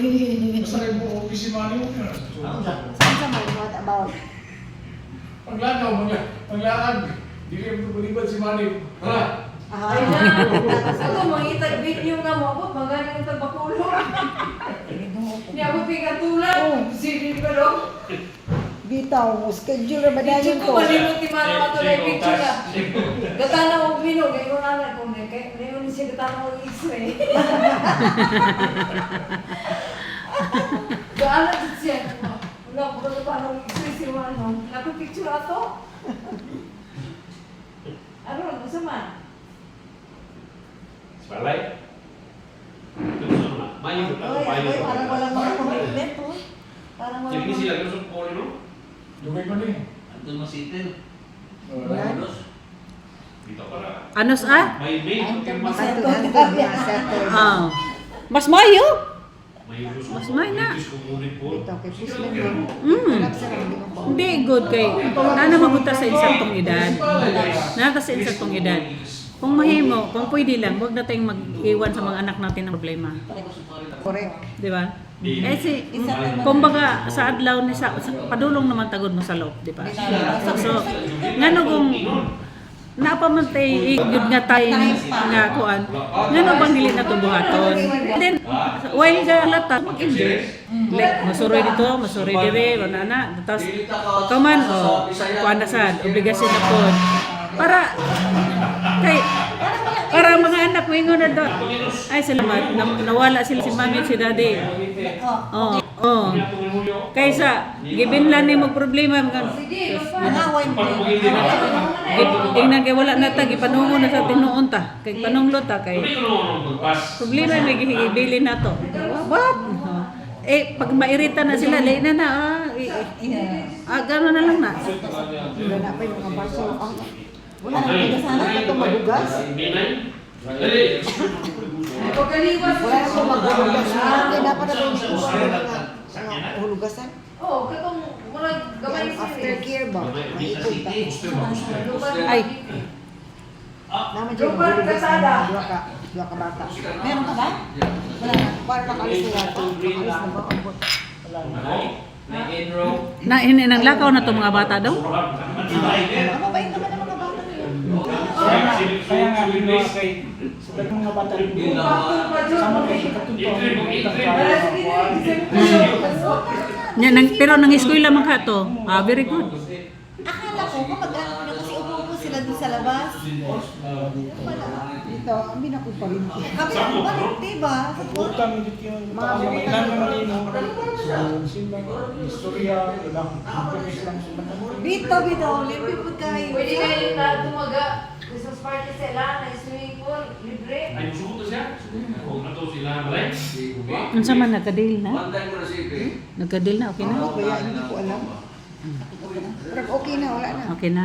Masakit mo office si Manny mo. Saan sa may what about? Paglakad. Dili mo balibad si Manny. Ha? Ay na. Ako mangitag video nga mo ako, magaling ang bakulo. Hindi ako pingatulad. Sige pa ro. Bitaw, schedule ba na Picture yun ko to? malimot ni Mano ato na picture na. Gatana og minog, ay wala na ko ne kay leon siya gatana og X-ray. Gaano siya. Wala ko na paano X-ray si Mano. Naku picture ato. Ano lang sa man? Balay. Gusto na. Mayo na. Mayo. Parang walang mga commitment to. Parang walang Jadi sila gusto ko no. Dugay pa rin. Andun masitin. Dito para. Anos ah? May mas Mas mayo. may gusto. Mas may na. Gusto ko ngunit po. Ito, kay Pusman mo. Hindi good kay nana magunta sa insaktong edad. Nana sa insaktong edad. Kung mahimo, kung pwede lang, huwag na tayong mag-iwan sa mga anak natin ng problema. Correct. Di ba? Eh si, kumbaga sa adlaw ni sa padulong naman tagod mo sa loob, di ba? So, ngano kung napamantay yun nga tayo nga kuan. Ngano bang dili na to buhaton? Then while ga lata mag-enjoy. Like masuroy dito, masuroy dire, banana, tapos kaman kuan na sad, obligasyon na pod. Para mga anak mo ingon na do. Ay salamat, nawala sila si mami at si daddy. Oh. Kaysa gibinlan ni mo problema mga Manaway mo. tingnan kay wala na ta gipanungo na sa tinuon ta. Kay panunglo ta kay Hindi ko naman magpas. problema may gihibili na to. What? Eh pag mairita na sila, lay na gano'n na lang na. Wala na pa yung mga baso. Wala na sana ito mabugas. Binay. Dali. Pagkaliwas. Wala na po magbugas. Kaya dapat na ito mga hulugasan. Oh, katong murag gamay Aftercare ba? Maipog ta. Ay. Naman dyan, dua ka bata. Meron ka ba? Wala na. Para nakalis na yata. Nakalis na ba? Abot. Wala na. May enroll. Na hinang lakaw na to mga bata daw. Mabait naman ang mga bata na yun. Kaya nga ginawa kay sa mga bata rin Yun lang sama mga. kay katutuwa. Pero nang eskwela man ka to. Very good. Akala ko kapag ano kasi upo sila doon sa labas. Wala. Dito, ang binako pa rin. Kami ang balik, diba? Utang dito yung mga manino. Simbang istorya, ilang information lang sila. Bito, libre po kayo. Pwede kayo na tumaga. Christmas party sila, na swimming pool, libre. Ay, gusto ko to siya. Huwag na to sila. Balay. Unsa man nagka-deal na? One time ko na siya eh. Nagka-deal na, okay na? Kaya hindi ko alam. Pero okay na, wala na. Okay na.